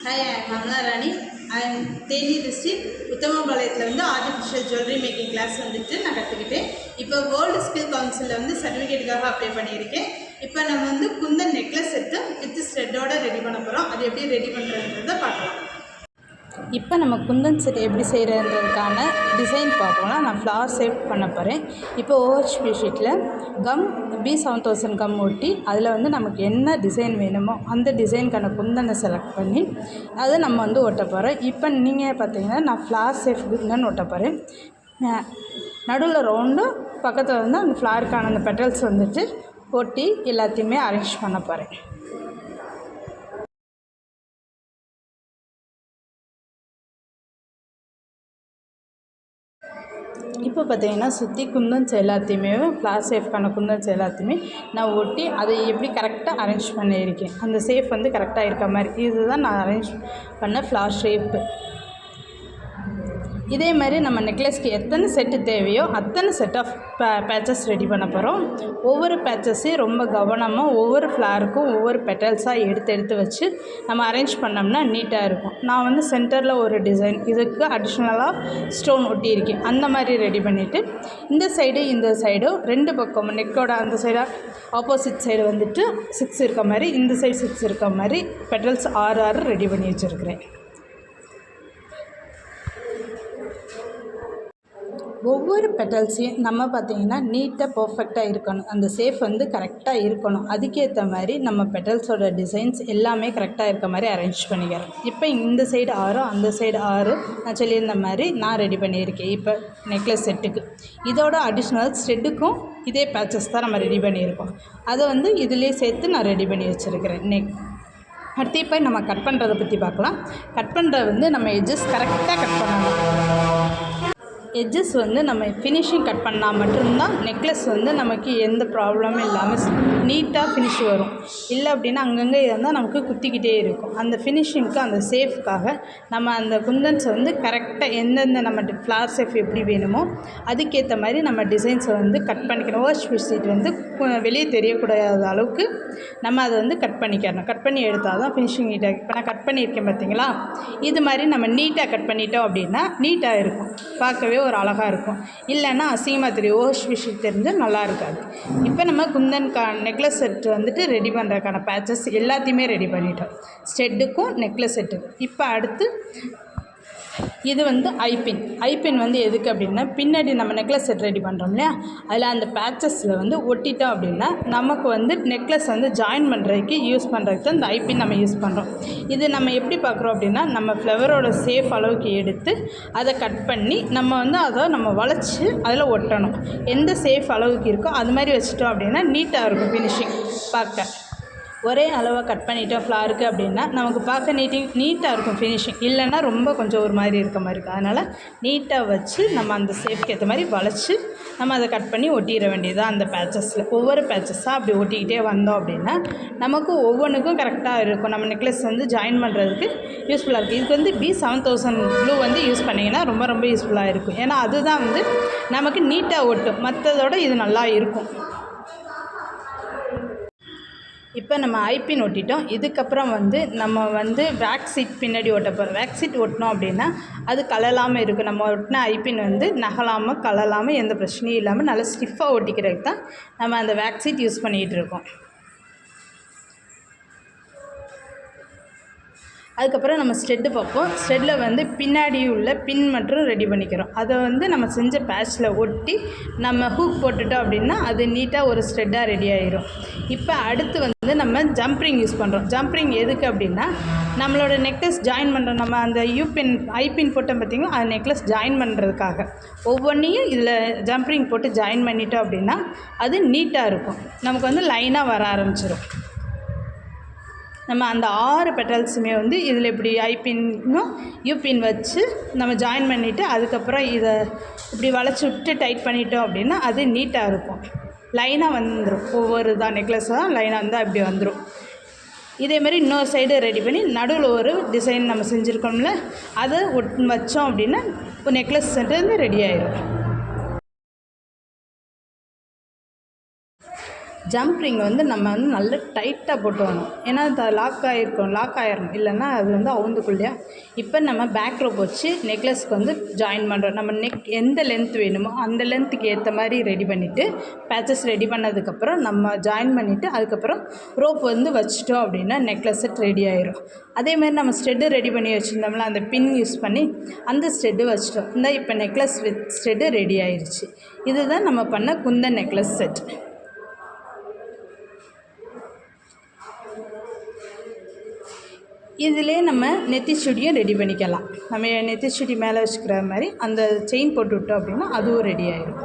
Hi, I am Kamala Rani. I am Teni district உத்தமபாளையத்தில் வந்து artificial jewellery making class வந்துட்டு நான் கற்றுக்கிட்டேன். இப்போ வேர்ல்டு ஸ்கில் கவுன்சிலில் வந்து சர்டிஃபிகேட்டுக்காக அப்ளை பண்ணியிருக்கேன். இப்போ நம்ம வந்து குந்தன் நெக்லஸ் செட்டு வித் ஸ்ட்ரெட்டோட ரெடி பண்ண போகிறோம். அது எப்படி ரெடி பண்ணுறதுன்றதை பார்க்கலாம். இப்போ நம்ம குந்தன் செட் எப்படி செய்கிறதுக்கான டிசைன் பார்ப்போம்னா நான் ஃப்ளவர் ஷேப் பண்ண போகிறேன். இப்போ OHP ஷீட்டில் கம் B7000 கம் ஒட்டி அதில் வந்து நமக்கு என்ன டிசைன் வேணுமோ அந்த டிசைனுக்கான குந்தனை செலக்ட் பண்ணி அதை நம்ம வந்து ஒட்ட போகிறோம். இப்போ நீங்கள் பார்த்தீங்கன்னா நான் ஃப்ளவர் ஷேப் குந்தன் ஒட்ட போகிறேன். நடுவில் ரவுண்டு பக்கத்தில் வந்து அந்த ஃப்ளவருக்கான அந்த பெட்டல்ஸ் வந்துட்டு ஒட்டி எல்லாத்தையுமே அரேஞ்ச் பண்ண போகிறேன். இப்போ பார்த்தீங்கன்னா சுற்றி குந்தன்ஸ் எல்லாத்தையுமே ஃப்ளார் ஷேஃப்க்கான குந்தன்ஸ் எல்லாத்தையுமே நான் ஒட்டி அதை எப்படி கரெக்டாக அரேஞ்ச் பண்ணியிருக்கேன். அந்த ஷேப் வந்து கரெக்டாக இருக்க மாதிரி இதுதான் நான் அரேஞ்ச் பண்ண ஃப்ளார் ஷேப்பு. இதே மாதிரி நம்ம நெக்லஸ்க்கு எத்தனை செட்டு தேவையோ அத்தனை செட் ஆஃப் பேச்சஸ் ரெடி பண்ண போகிறோம். ஒவ்வொரு பேச்சஸையும் ரொம்ப கவனமாக ஒவ்வொரு ஃப்ளாருக்கும் ஒவ்வொரு பெட்டல்ஸாக எடுத்து வச்சு நம்ம அரேஞ்ச் பண்ணோம்னா நீட்டாக இருக்கும். நான் வந்து சென்டரில் ஒரு டிசைன் இதுக்கு அடிஷ்னலாக ஸ்டோன் ஒட்டியிருக்கேன். அந்த மாதிரி ரெடி பண்ணிவிட்டு இந்த சைடும் ரெண்டு பக்கம் நெக்கோட அந்த சைடாக ஆப்போசிட் சைடு வந்துட்டு 6 இருக்க மாதிரி இந்த சைடு 6 இருக்க மாதிரி பெட்டல்ஸ் 6 ரெடி பண்ணி வச்சுருக்கிறேன். ஒவ்வொரு பெட்டல்ஸையும் நம்ம பார்த்திங்கன்னா நீட்டாக பர்ஃபெக்டாக இருக்கணும். அந்த ஷேப் வந்து கரெக்டாக இருக்கணும். அதுக்கேற்ற மாதிரி நம்ம பெட்டல்ஸோட டிசைன்ஸ் எல்லாமே கரெக்டாக இருக்க மாதிரி அரேஞ்ச் பண்ணிக்கிறேன். இப்போ இந்த சைடு 6 அந்த சைடு 6 நான் சொல்லியிருந்த மாதிரி நான் ரெடி பண்ணியிருக்கேன். இப்போ நெக்லஸ் செட்டுக்கு இதோட அடிஷ்னல் ஸ்டெட்டுக்கும் இதே பேச்சஸ் தான் நம்ம ரெடி பண்ணியிருக்கோம். அதை வந்து இதிலே சேர்த்து நான் ரெடி பண்ணி வச்சுருக்கிறேன். அடுத்து இப்போ நம்ம கட் பண்ணுறதை பற்றி பார்க்கலாம். கட் பண்ணுறது வந்து நம்ம எட்ஜஸ் கரெக்டாக கட் பண்ணணும். எட்ஜஸ் வந்து நம்ம ஃபினிஷிங் கட் பண்ணால் மட்டும்தான் நெக்லஸ் வந்து நமக்கு எந்த ப்ராப்ளமும் இல்லாமல் நீட்டாக ஃபினிஷ் வரும். இல்லை அப்படின்னா அங்கங்கே இருந்தால் நமக்கு குத்திக்கிட்டே இருக்கும். அந்த ஃபினிஷிங்க்கு அந்த சேஃப்காக நம்ம அந்த குந்தன்ஸை வந்து கரெக்டாக எந்தெந்த நம்ம ஃப்ளார் ஷேப் எப்படி வேணுமோ அதுக்கேற்ற மாதிரி நம்ம டிசைன்ஸை வந்து கட் பண்ணிக்கணும். OHP ஷீட் வந்து வெளியே தெரியக்கூடாத அளவுக்கு நம்ம அதை வந்து கட் பண்ணிக்கிறணும். கட் பண்ணி எடுத்தால் தான் ஃபினிஷிங் நீட்டாக. இப்போ நான் கட் பண்ணியிருக்கேன் பார்த்தீங்களா, இது மாதிரி நம்ம நீட்டாக கட் பண்ணிட்டோம் அப்படின்னா நீட்டாக இருக்கும், பார்க்கவே ஒரு அழகாக இருக்கும். இல்லைன்னா அசிங்கமாக தெரியும். OHP ஷீட் தெரிஞ்சால் நல்லா இருக்காது. இப்போ நம்ம குந்தன் நெக்லஸ் செட் வந்துட்டு ரெடி பண்ணுறதுக்கான பேச்சஸ் எல்லாத்தையுமே ரெடி பண்ணிட்டோம். ஸ்டெட்டுக்கும் நெக்லஸ் செட்டுக்கும். இப்போ அடுத்து இது வந்து ஐபின் வந்து எதுக்கு அப்படின்னா பின்னாடி நம்ம நெக்லஸ் செட் ரெடி பண்ணுறோம் இல்லையா, அதில் அந்த பேச்சஸில் வந்து ஒட்டிட்டோம் அப்படின்னா நமக்கு வந்து நெக்லஸ் வந்து ஜாயின் பண்ணுறதுக்கு யூஸ் பண்ணுறதுக்கு தான் இந்த ஐபின் நம்ம யூஸ் பண்ணுறோம். இது நம்ம எப்படி பார்க்குறோம் அப்படின்னா நம்ம ஃப்ளவரோட சேஃப் அளவுக்கு எடுத்து அதை கட் பண்ணி நம்ம வந்து அதை நம்ம வளைச்சி அதில் ஒட்டணும். எந்த சேஃப் அளவுக்கு இருக்கோ அது மாதிரி வச்சுட்டோம் அப்படின்னா நீட்டாக இருக்கும் ஃபினிஷிங் பார்க்க. ஒரே அளவாக கட் பண்ணிட்டோம் ஃப்ளாருக்கு அப்படின்னா நமக்கு பார்க்க நீட்டாக இருக்கும் ஃபினிஷிங். இல்லைன்னா ரொம்ப கொஞ்சம் ஒரு மாதிரி இருக்க மாதிரி இருக்கும். அதனால் நீட்டாக வச்சு நம்ம அந்த ஷேப்க்கு ஏற்ற மாதிரி வளைச்சி நம்ம அதை கட் பண்ணி ஒட்டிட வேண்டியதுதான். அந்த பேச்சஸில் ஒவ்வொரு பேச்சஸாக அப்படி ஒட்டிக்கிட்டே வந்தோம் அப்படின்னா நமக்கு ஒவ்வொன்றுக்கும் கரெக்டாக இருக்கும். நம்ம நெக்லஸ் வந்து ஜாயின் பண்ணுறதுக்கு யூஸ்ஃபுல்லாக இருக்குது. இதுக்கு வந்து B7000 ப்ளூ வந்து யூஸ் பண்ணிங்கன்னா ரொம்ப ரொம்ப யூஸ்ஃபுல்லாக இருக்கும். ஏன்னா அதுதான் வந்து நமக்கு நீட்டாக ஒட்டும். மற்றதோட இது நல்லா இருக்கும். இப்போ நம்ம ஐபின் ஒட்டிட்டோம். இதுக்கப்புறம் வந்து நம்ம வந்து வேக்ஸ் சீட் பின்னாடி ஒட்ட போகிறோம். வேக்ஸ் சீட் ஒட்டினோம் அப்படின்னா அது கலலாமல் இருக்கும். நம்ம ஒட்டின ஐபின் வந்து நகலாமல் கலலாமல் எந்த பிரச்சனையும் இல்லாமல் நல்லா ஸ்டிஃபாக ஒட்டிக்கிறதுக்கு தான் நம்ம அந்த வேக்ஸ் சீட் யூஸ் பண்ணிகிட்டு இருக்கோம். அதுக்கப்புறம் நம்ம ஸ்டெட்டு பார்ப்போம். ஸ்டெட்டில் வந்து பின்னாடி உள்ள பின் மற்றும் ரெடி பண்ணிக்கிறோம். அதை வந்து நம்ம செஞ்ச பேட்சில் ஒட்டி நம்ம ஹூக் போட்டுட்டோம் அப்படின்னா அது நீட்டாக ஒரு ஸ்டெட்டாக ரெடி ஆகிரும். இப்போ அடுத்து வந்து நம்ம ஜம்ப்ரிங் யூஸ் பண்ணுறோம். ஜம்ப்ரிங் எதுக்கு அப்படின்னா நம்மளோட நெக்லஸ் ஜாயின் பண்ணுறோம். நம்ம அந்த ஐபின் போட்டோம் பார்த்திங்கன்னா அது நெக்லஸ் ஜாயின் பண்ணுறதுக்காக ஒவ்வொன்றையும் இதில் ஜம்ப்ரிங் போட்டு ஜாயின் பண்ணிட்டோம் அப்படின்னா அது நீட்டாக இருக்கும். நமக்கு வந்து லைனாக வர ஆரம்பிச்சிடும். நம்ம அந்த 6 பெட்டல்ஸுமே வந்து இதில் இப்படி ஐபின்னும் யூபின் வச்சு நம்ம ஜாயின் பண்ணிவிட்டு அதுக்கப்புறம் இதை இப்படி வளைச்சி விட்டு டைட் பண்ணிட்டோம் அப்படின்னா அது நீட்டாக இருக்கும். லைனாக வந்துடும். ஒவ்வொரு நெக்லஸாக லைனாக இருந்தால் இப்படி வந்துடும். இதேமாதிரி இன்னொரு சைடு ரெடி பண்ணி நடுவில் ஒரு டிசைன் நம்ம செஞ்சுருக்கோம்ல அதை வச்சோம் அப்படின்னா நெக்லஸ் செட்டு வந்து ரெடி ஆகிடும். ஜம்ப் ரிங் வந்து நம்ம வந்து நல்லா டைட்டாக போட்டு வரணும். ஏன்னா அது லாக் ஆயிடணும், இல்லைன்னா அது வந்து அவுந்துக்குள்ளையா. இப்போ நம்ம பேக் ரோப் வச்சு நெக்லஸ்க்கு வந்து ஜாயின் பண்ணுறோம். நம்ம நெக் எந்த லென்த் வேணுமோ அந்த லென்த்துக்கு ஏற்ற மாதிரி ரெடி பண்ணிவிட்டு பேச்சஸ் ரெடி பண்ணதுக்கப்புறம் நம்ம ஜாயின் பண்ணிவிட்டு அதுக்கப்புறம் ரோப் வந்து வச்சிட்டோம் அப்படின்னா நெக்லஸ் செட் ரெடி ஆயிரும். அதேமாதிரி நம்ம ஸ்டெட்டு ரெடி பண்ணி வச்சுருந்தோம்ல, அந்த பின் யூஸ் பண்ணி அந்த ஸ்டெட்டு வச்சிட்டோம். இந்த இப்போ நெக்லஸ் வித் ஸ்டெட்டு ரெடி ஆயிடுச்சு. இதுதான் நம்ம பண்ண குந்தன் நெக்லஸ் செட். இதிலே நம்ம நெத்திச்சுடியும் ரெடி பண்ணிக்கலாம். நம்ம நெத்திச்சுடி மேலே வச்சுக்கிற மாதிரி அந்த செயின் போட்டு விட்டோம் அப்படின்னா அதுவும் ரெடி ஆயிடும்.